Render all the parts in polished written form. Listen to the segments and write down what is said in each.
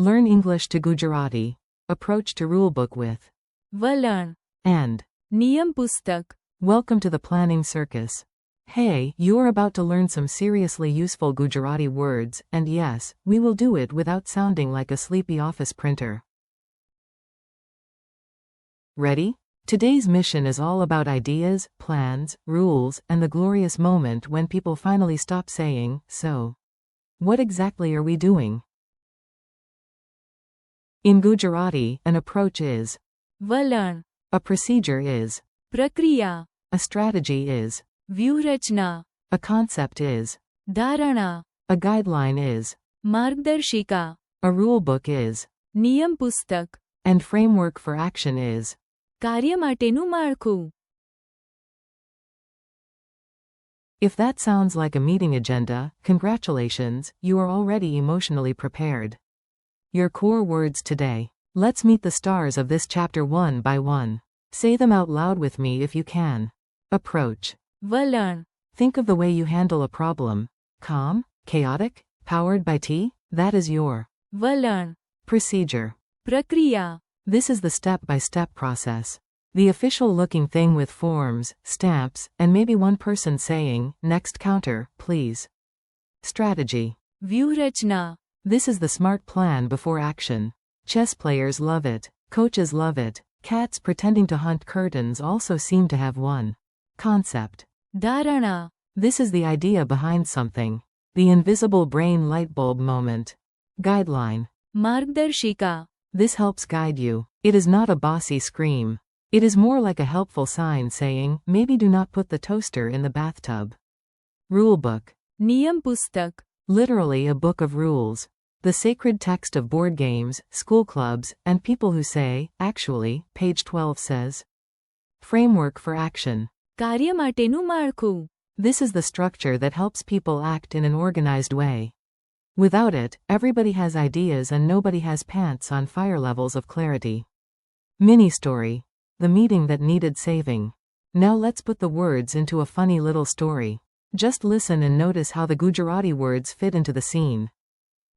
Learn English to Gujarati. Approach to rulebook with વલણ, and. નિયમ પુસ્તક. Welcome to the planning circus. Hey, you're about to learn some seriously useful Gujarati words, and yes, we will do it without sounding like a sleepy office printer. Ready? Today's mission is all about ideas, plans, rules, and the glorious moment when people finally stop saying, so. What exactly are we doing? In Gujarati, an approach is. વલણ, A procedure is. પ્રક્રિયા. A strategy is. વ્યૂહરચના. A concept is. ધારણા. A guideline is. માર્ગદર્શિકા. A rulebook is. નિયમ પુસ્તક. And framework for action is. કાર્ય માટેનું માળખું. If that sounds like a meeting agenda, congratulations, you are already emotionally prepared. Your core words today. Let's meet the stars of this chapter one by one. Say them out loud with me if you can. Approach. વલણ, Think of the way you handle a problem. Calm, chaotic, powered by tea? That is your. વલણ, Procedure. પ્રક્રિયા. This is the step-by-step process. The official-looking thing with forms, stamps, and maybe one person saying, next counter, please. Strategy. વ્યૂહરચના. This is the smart plan before action. Chess players love it, coaches love it, cats pretending to hunt curtains also seem to have one. Concept. ધારણા. This is the idea behind something. The invisible brain light bulb moment. Guideline. માર્ગદર્શિકા. This helps guide you. It is not a bossy scream. It is more like a helpful sign saying, maybe do not put the toaster in the bathtub. Rulebook. નિયમ પુસ્તક. Literally a book of rules. The sacred text of board games, school clubs, and people who say, actually, page 12 says. Framework for action. કાર્ય માટેનું માળખું. This is the structure that helps people act in an organized way. Without it, everybody has ideas and nobody has pants on fire levels of clarity. Mini story. The meeting that needed saving. Now let's put the words into a funny little story. Just listen and notice how the Gujarati words fit into the scene.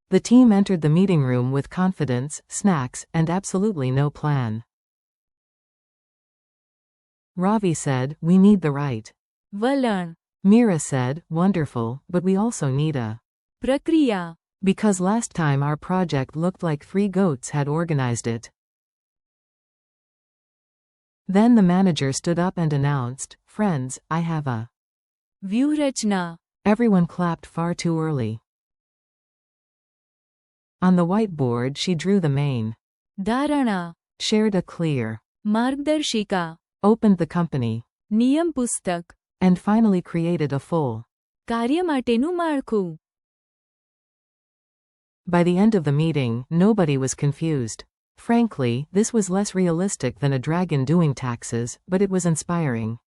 The team entered the meeting room with confidence, snacks, and absolutely no plan. Ravi said, we need the right. વલણ, Meera said, wonderful, but we also need a. પ્રક્રિયા. Because last time our project looked like 3 goats had organized it. Then the manager stood up and announced, friends, I have a. વ્યૂહરચના. Everyone clapped far too early. On the whiteboard she drew the main. ધારણા. Shared a clear. માર્ગદર્શિકા. Opened the company. નિયમ પુસ્તક. And finally created a full. કાર્ય માટેનું માળખું. By the end of the meeting, nobody was confused. Frankly, this was less realistic than a dragon doing taxes, but it was inspiring.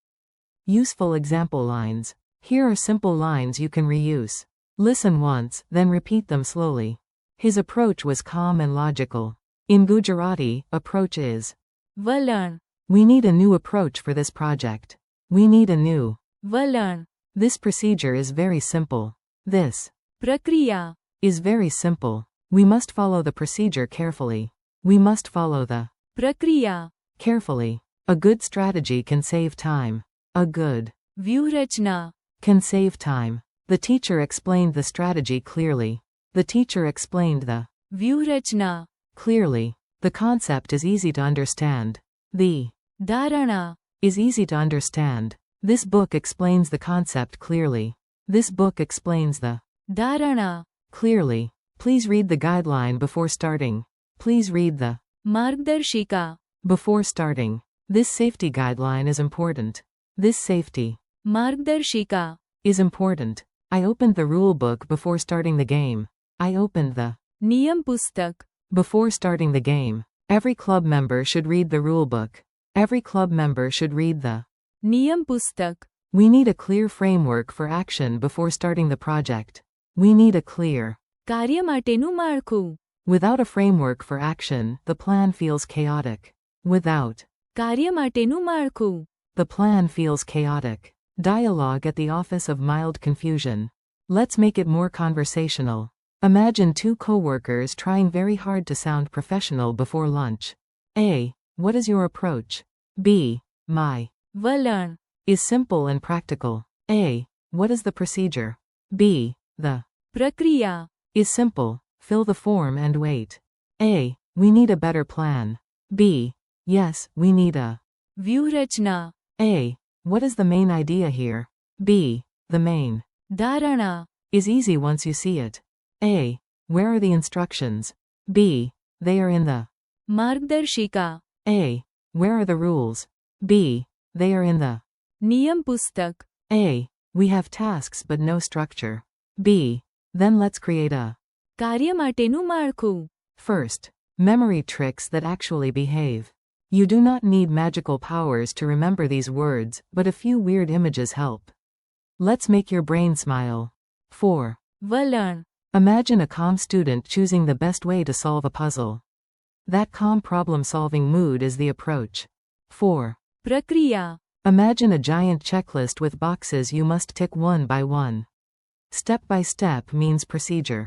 Useful example lines. Here are simple lines you can reuse. Listen once, then repeat them slowly. His approach was calm and logical. In Gujarati, approach is. વલણ, We need a new approach for this project. We need a new. વલણ, This procedure is very simple. This. પ્રક્રિયા. Is very simple. We must follow the procedure carefully. We must follow the. પ્રક્રિયા. Carefully. A good strategy can save time. A good. વ્યૂહરચના. Can save time. The teacher explained the strategy clearly. The teacher explained the. વ્યૂહરચના. Clearly. The concept is easy to understand. The. ધારણા. Is easy to understand. This book explains the concept clearly. This book explains the. ધારણા. Clearly. Please read the guideline before starting. Please read the. માર્ગદર્શિકા. Before starting. This safety guideline is important. This safety. માર્ગદર્શિકા. Is important. I opened the rule book before starting the game. I opened the. નિયમ પુસ્તક. Before starting the game. Every club member should read the rule book. Every club member should read the. નિયમ પુસ્તક. We need a clear framework for action before starting the project. We need a clear. કાર્ય માટેનું માળખું. Without a framework for action, the plan feels chaotic. Without. કાર્ય માટેનું માળખું. The plan feels chaotic. Dialogue at the office of mild confusion. Let's make it more conversational. Imagine two co-workers trying very hard to sound professional before lunch. A. What is your approach? B. My વલણ is simple and practical. A. What is the procedure? B. The પ્રક્રિયા is simple. Fill the form and wait. A. We need a better plan. B. Yes, we need a વ્યૂહરચના A. What is the main idea here? B. The main ધારણા is easy once you see it. A. Where are the instructions? B. They are in the માર્ગદર્શિકા A. Where are the rules? B. They are in the નિયમ પુસ્તક A. We have tasks but no structure. B. Then let's create a કાર્ય માટેનું માળખું First, memory tricks that actually behave. You do not need magical powers to remember these words, but a few weird images help. Let's make your brain smile. 4. વલણ Imagine a calm student choosing the best way to solve a puzzle. That calm problem-solving mood is the approach. 4. પ્રક્રિયા Imagine a giant checklist with boxes you must tick one by one. Step by step means procedure.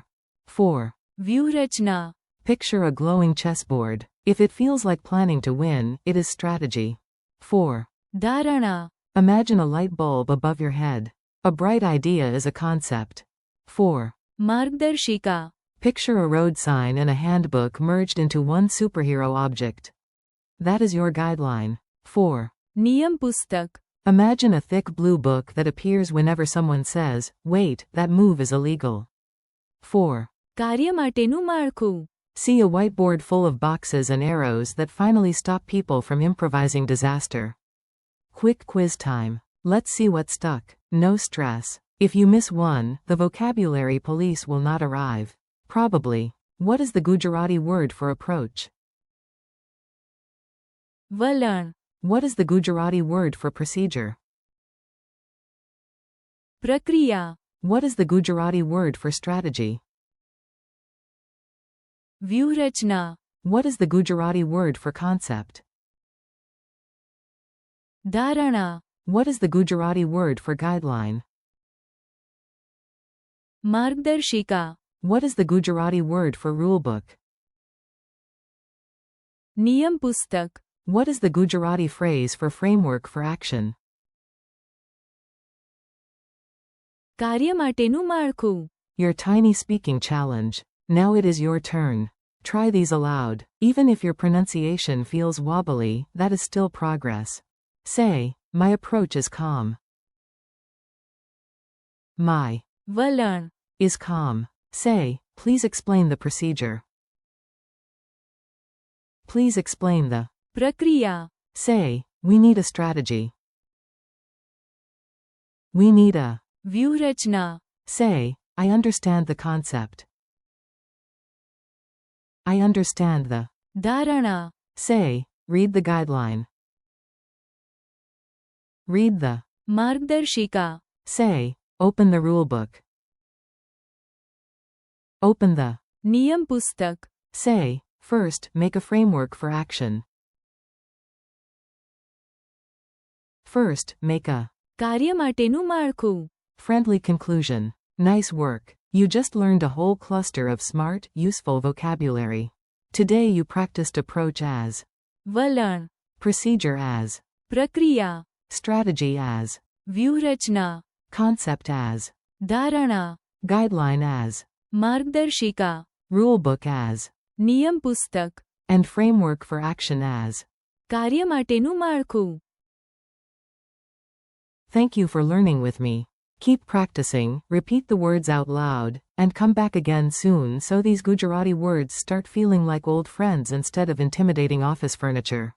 4. વ્યૂહરચના Picture a glowing chessboard. If it feels like planning to win, it is strategy. 4. ધારણા Imagine a light bulb above your head. A bright idea is a concept. 4. માર્ગદર્શિકા Picture a road sign and a handbook merged into one superhero object. That is your guideline. 4. નિયમ પુસ્તક Imagine a thick blue book that appears whenever someone says, wait, that move is illegal. 4. કાર્ય માટેનું માળખું See a whiteboard full of boxes and arrows that finally stop people from improvising disaster. Quick quiz time. Let's see what stuck. No stress. If you miss one, the vocabulary police will not arrive. Probably. What is the Gujarati word for approach? વલણ What is the Gujarati word for procedure? પ્રક્રિયા What is the Gujarati word for strategy? વ્યૂહરચના What is the Gujarati word for concept? ધારણા What is the Gujarati word for guideline? માર્ગદર્શિકા What is the Gujarati word for rulebook? નિયમ પુસ્તક What is the Gujarati phrase for framework for action? કાર્ય માટેનું માળખું Your tiny speaking challenge. Now it is your turn. Try these aloud. Even if your pronunciation feels wobbly, that is still progress. Say, my approach is calm. My વલણ is calm. Say, please explain the procedure. Please explain the પ્રક્રિયા Say, we need a strategy. We need a વ્યૂહરચના Say, I understand the concept. I understand the ધારણા Say, read the guideline. Read the માર્ગદર્શિકા Say, open the rulebook. Open the નિયમ પુસ્તક Say, first, make a framework for action. First, make a કાર્ય માટેનું માળખું friendly conclusion. Nice work. You just learned a whole cluster of smart, useful vocabulary. Today you practiced approach as, વલણ procedure as, પ્રક્રિયા strategy as, વ્યૂહરચના concept as, ધારણા guideline as, માર્ગદર્શિકા rulebook as, નિયમ પુસ્તક and framework for action as. કાર્ય માટેનું માળખું Thank you for learning with me. Keep practicing, repeat the words out loud, and come back again soon so these Gujarati words start feeling like old friends instead of intimidating office furniture.